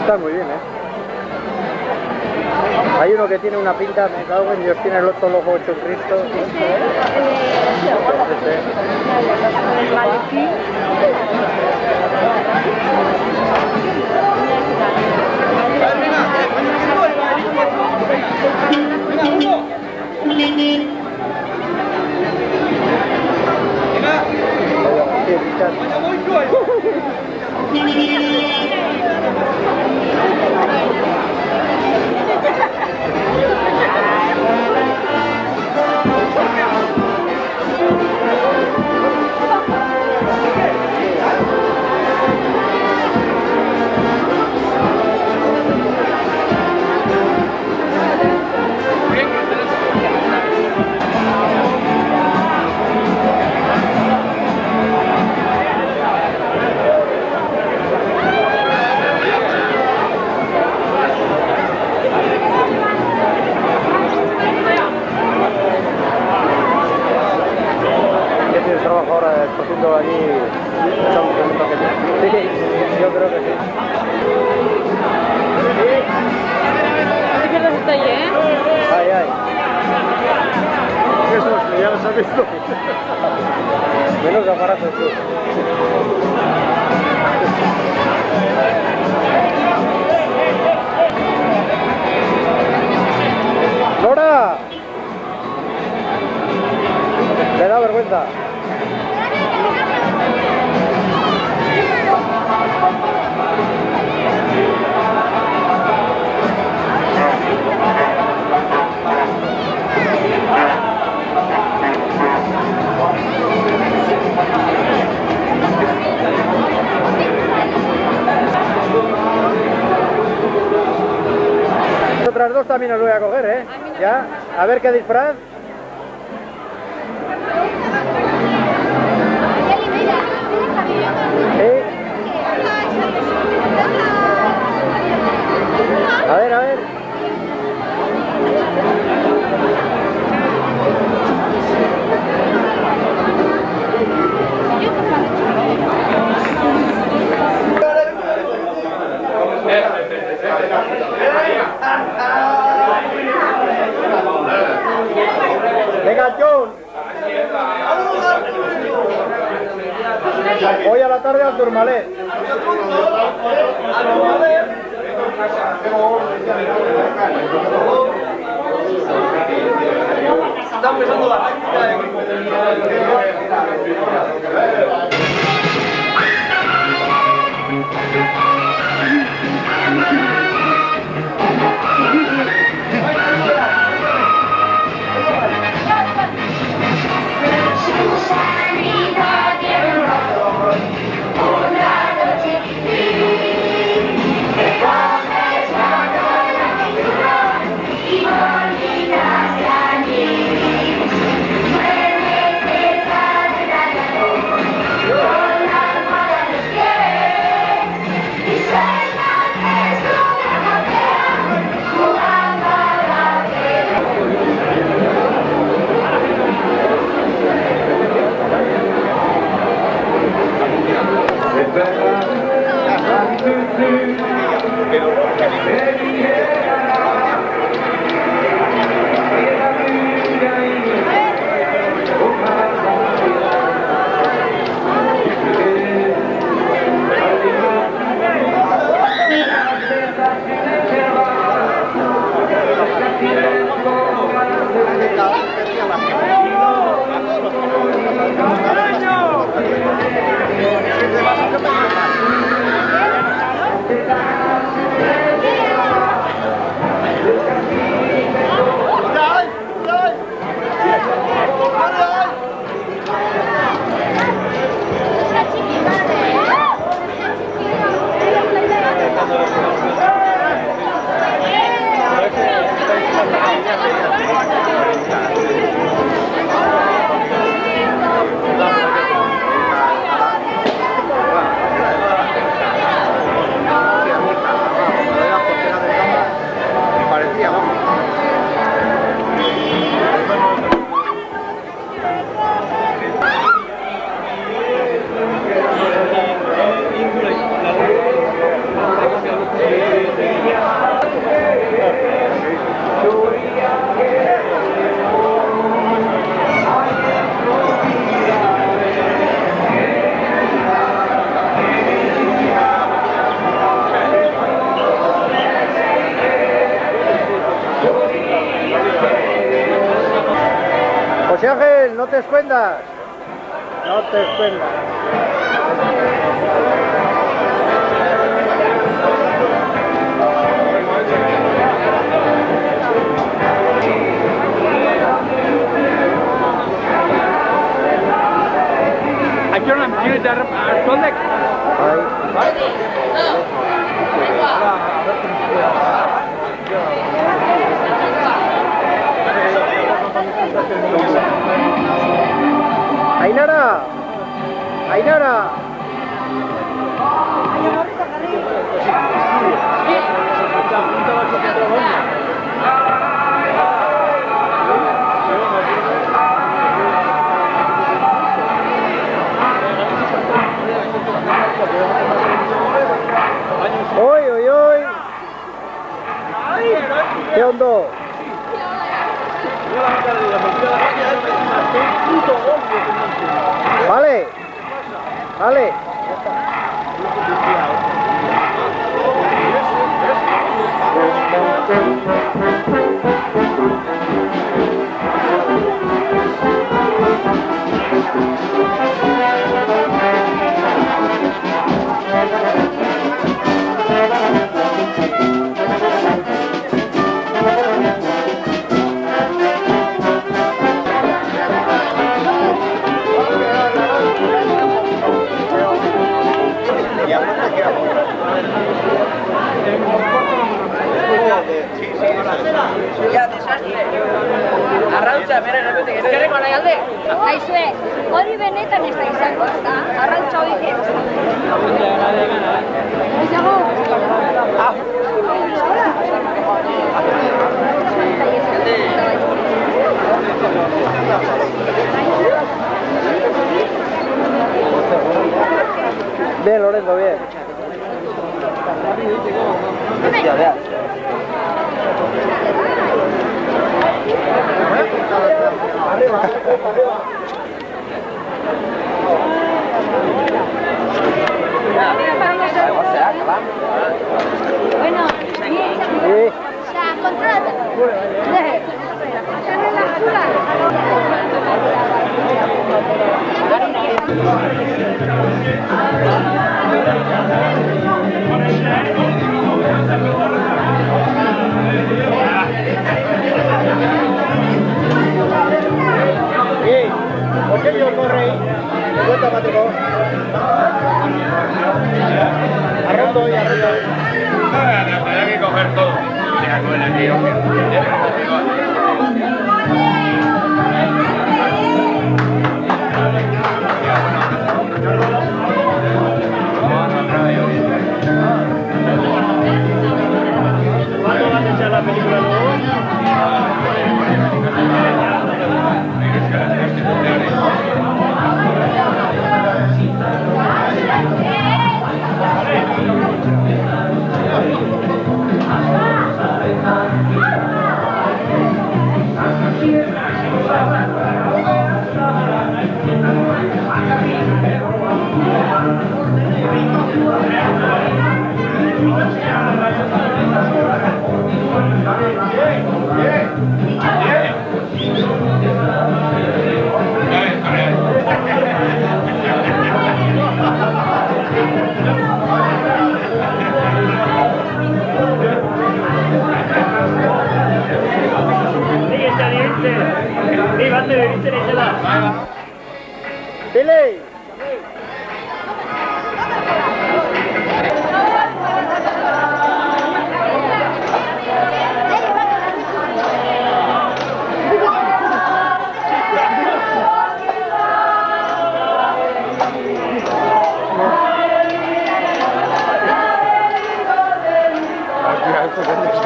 Está muy bien, Hay uno que tiene una pinta, me cago en Dios, tiene el otro logo hecho Cristo. El maletín. Haciendo allí sí, yo creo que sí. Sí que los estoy, Ay, ay. Eso, ya los has visto. Menos aparatos, tú. ¡Lora! ¿Te da vergüenza? Otras dos también os voy a coger, Ya, a ver qué disfraz. A ver, a ver. Venga, John. Hoy a la tarde al Tourmalet. Está empezando la práctica de It's aquí abajo. José Ángel, no te escondas. No te escondas. Aquí on I'm here, there are collect. Ainara. Ainara. Oi, oi, oi. ¿Qué hondo? Vale. Vale. Arrautza, bere repete, ezkerreko nahi alde? Aizue, hori benetan ez da izango, eta arrautza hori ez. Izago? Bien, Lorenzo, bien. Hostia, vea. Arriba, arriba. Bueno, Sí. ya, controlate. Sí. ¿Por qué yo corre ahí? ¿Me cuenta, Patrico? Arrondo y arriba. Hay que coger todo. Ya con el tío. ¿Cuándo vas a echar la película luego? Billy!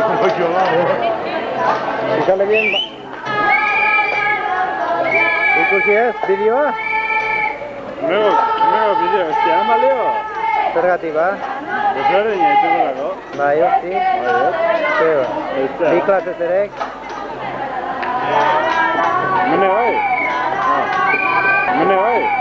Como yo. Si sale bien... Ikusi ez, bideoa? Hemengo bideo, ama Leo? Zergatik ba? Ezberdina itzuko. Bai, hosti. Zeba. Bi klase zerek? Mene bai? Mene bai?